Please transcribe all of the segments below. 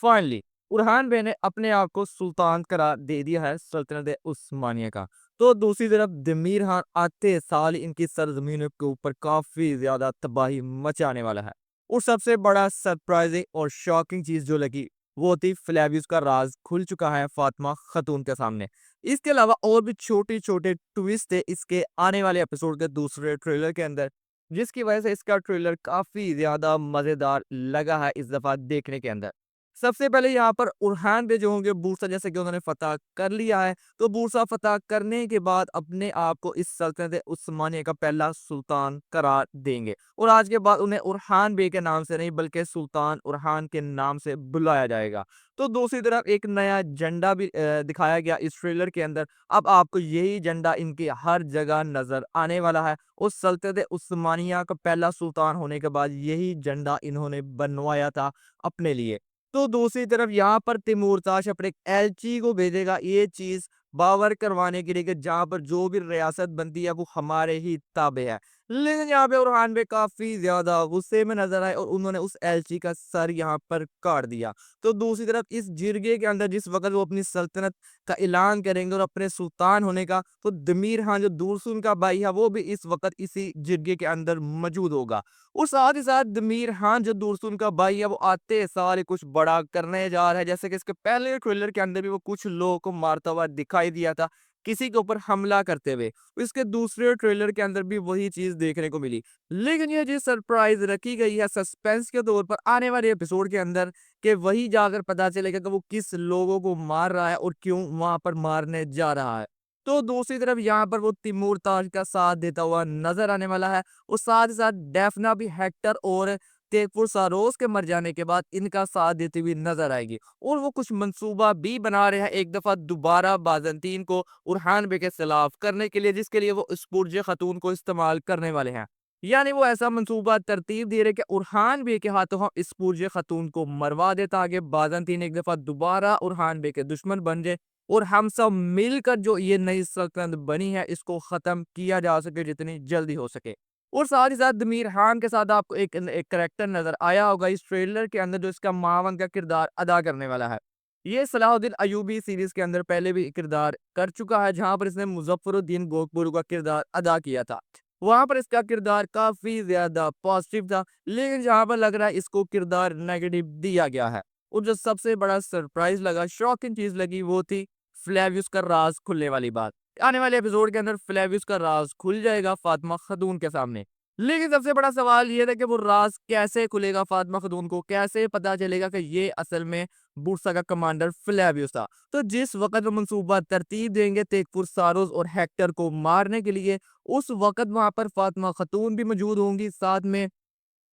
Finally Burhan बे ने अपने आप को सुल्तान करार दे दिया है सल्तनत उस्मानिया का। तो दूसरी तरफ दमीर खान आते साल इनकी सरजमीनों के ऊपर काफी ज्यादा तबाही मचाने वाला है। और सबसे बड़ा सरप्राइजिंग और शॉकिंग चीज जो लगी वो थी फ्लेवियस का राज खुल चुका है फातिमा खातून के सामने। इसके अलावा और भी छोटे छोटे ट्विस्ट थे इसके आने वाले एपिसोड के दूसरे ट्रेलर के अंदर, जिसकी वजह से इसका ट्रेलर काफी ज्यादा मजेदार लगा है इस दफा देखने के अंदर। सबसे पहले यहाँ पर उरहान पे जो होंगे बूरसा, जैसे कि उन्होंने फतह कर लिया है, तो बूरसा फतह करने के बाद अपने आप को इस सल्तनत उस्मानिया का पहला सुल्तान करार देंगे और आज के बाद उन्हें उरहान बे के नाम से नहीं बल्कि सुल्तान उरहान के नाम से बुलाया जाएगा। तो दूसरी तरफ एक नया झंडा भी दिखाया गया इस ट्रेलर के अंदर। अब आपको यही झंडा इनकी हर जगह नजर आने वाला है। उस सल्तनत उस्मानिया का पहला सुल्तान होने के बाद यही झंडा इन्होंने बनवाया था अपने लिए। तो दूसरी तरफ यहाँ पर तिमूरताश अपने एलची को भेजेगा ये चीज बावर करवाने के लिए कि जहाँ पर जो भी रियासत बनती है वो हमारे ही ताबे है। लेकिन यहाँ पे उरहान बे काफी ज्यादा गुस्से में नजर आए और उन्होंने उस एलची का सर यहाँ पर काट दिया। तो दूसरी तरफ इस जिरगे के अंदर जिस वक्त वो अपनी सल्तनत का ऐलान करेंगे और अपने सुल्तान होने का, तो दमीर खान जो दूरसुन का भाई है वो भी इस वक्त इसी जिरगे के अंदर मौजूद होगा। और साथ ही साथ दमीर खान जो दूरसुन का भाई है वो आते साल कुछ बड़ा करने जा रहा है, जैसे कि इसके पहले ट्रेलर के अंदर भी वो कुछ लोगों को मारता हुआ दिखाई दिया था, किसी के ऊपर हमला करते हुए। इसके दूसरे ट्रेलर के अंदर भी वही चीज देखने को मिली। लेकिन ये जो सरप्राइज रखी गई है सस्पेंस के तौर पर आने वाले एपिसोड के अंदर, कि वही जाकर पता चलेगा कि वो किस लोगों को मार रहा है और क्यों वहां पर मारने जा रहा है। तो दूसरी तरफ यहाँ पर वो तिमूर ताज का साथ देता हुआ नजर आने वाला है और साथ ही साथ डेफना भी हेक्टर और तेगफुर सारोस के मर जाने के बाद इनका साथ देती हुई नजर आएगी। और वो कुछ मंसूबा भी बना रहे हैं एक दफा दोबारा बाजंतीन को उरहान बे के खिलाफ करने के लिए, जिसके लिए वो स्पुर्ज खातून को इस्तेमाल करने वाले हैं। यानी वो ऐसा मंसूबा तरतीब दे रहे कि उरहान बे के हाथों हम स्पुर्ज खातून को मरवा देता आगे बाजंतीन एक दफा दोबारा उरहान बे के दुश्मन बन जाए और हम सब मिलकर जो ये नई सल्तनत बनी है इसको खत्म किया जा सके जितनी जल्दी हो सके। और साथ ही साथ दमीर खान के साथ आपको एक करेक्टर नजर आया होगा इस ट्रेलर के अंदर जो इसका मावन का किरदार अदा करने वाला है। ये सलाहुद्दीन अयूबी सीरीज के अंदर पहले भी किरदार कर चुका है, जहां पर इसने मुजफ्फरुद्दीन गोकबरू का किरदार अदा किया था। वहां पर इसका किरदार काफी ज्यादा पॉजिटिव था, लेकिन जहां पर लग रहा है इसको किरदार नेगेटिव दिया गया है। और जो सबसे बड़ा सरप्राइज लगा, शॉकिंग चीज लगी, वो थी फ्लेवियस का राज खुलने वाली बात। आने वाले एपिसोड के अंदर फ्लेवियस का राज खुल जाएगा फातिमा खातून के सामने। लेकिन सबसे बड़ा सवाल ये था कि वो राज कैसे खुलेगा, फातिमा खातून को कैसे पता चलेगा कि ये असल में बुरसा का कमांडर फ्लेवियस था। तो जिस वक्त वो मंसूबा तरतीब देंगे तेगफुर सारोस और हेक्टर को मारने के लिए, उस वक्त वहां पर फातिमा खातून भी मौजूद होंगी, साथ में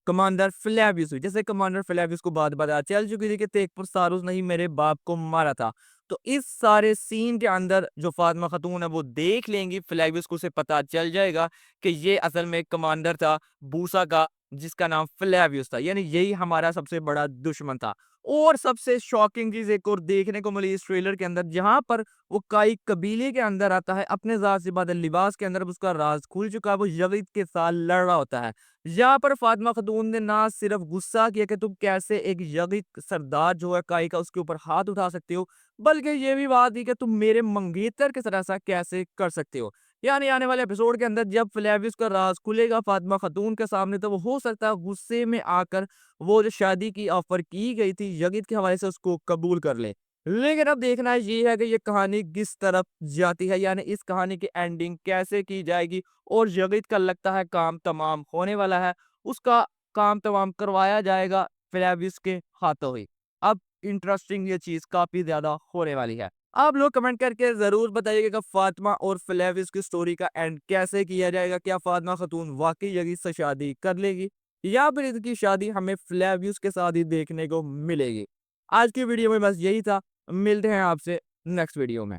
कमांडर फ्लेवियस हुई। जैसे कमांडर फ्लेवियस को बात पता चल चुकी थी कि तेगफुर सारोस ने ही मेरे बाप को मारा था। तो इस सारे सीन के अंदर जो फातिमा खातून है वो देख लेंगी, फ्लेवियस को उसे पता चल जाएगा कि ये असल में एक कमांडर था बूसा का जिसका नाम फ्लेवियस था, यानी यही हमारा सबसे बड़ा दुश्मन था। और सबसे शॉकिंग चीज एक और देखने को मिली इस ट्रेलर के अंदर, जहां पर वो काई कबीले के अंदर आता है अपने जात से बादल लिबास के अंदर, अब उसका राज खुल चुका है, वो यजीद के साथ लड़ रहा होता है। यहाँ पर फातिमा खातून ने ना सिर्फ गुस्सा किया कि तुम कैसे एक यजीद सरदार जो है काई का उसके ऊपर हाथ उठा सकते हो, बल्कि ये भी बात थी कि तुम मेरे मंगेतर के तरह ऐसा कैसे कर सकते हो। यानी आने वाले एपिसोड के अंदर जब फ्लेवियस का राज खुलेगा फातिमा खातून के सामने, तो वो हो सकता है गुस्से में आकर वो जो शादी की ऑफर की गई थी यजीद के हवाले से उसको कबूल कर ले। लेकिन अब देखना ये है कि ये कहानी किस तरफ जाती है, यानी इस कहानी की एंडिंग कैसे की जाएगी। और यजीद का लगता है काम तमाम होने वाला है, उसका काम तमाम करवाया जाएगा फ्लेवियस के हाथों ही। अब इंटरेस्टिंग ये चीज काफी ज्यादा होने वाली है। आप लोग कमेंट करके जरूर बताइएगा कि फातिमा और फ्लेवियस की स्टोरी का एंड कैसे किया जाएगा। क्या फातिमा खातून वाकई यजीद से शादी कर लेगी या फिर इसकी शादी हमें फ्लेवियस के साथ ही देखने को मिलेगी। आज की वीडियो में बस यही था, मिलते हैं आपसे नेक्स्ट वीडियो में।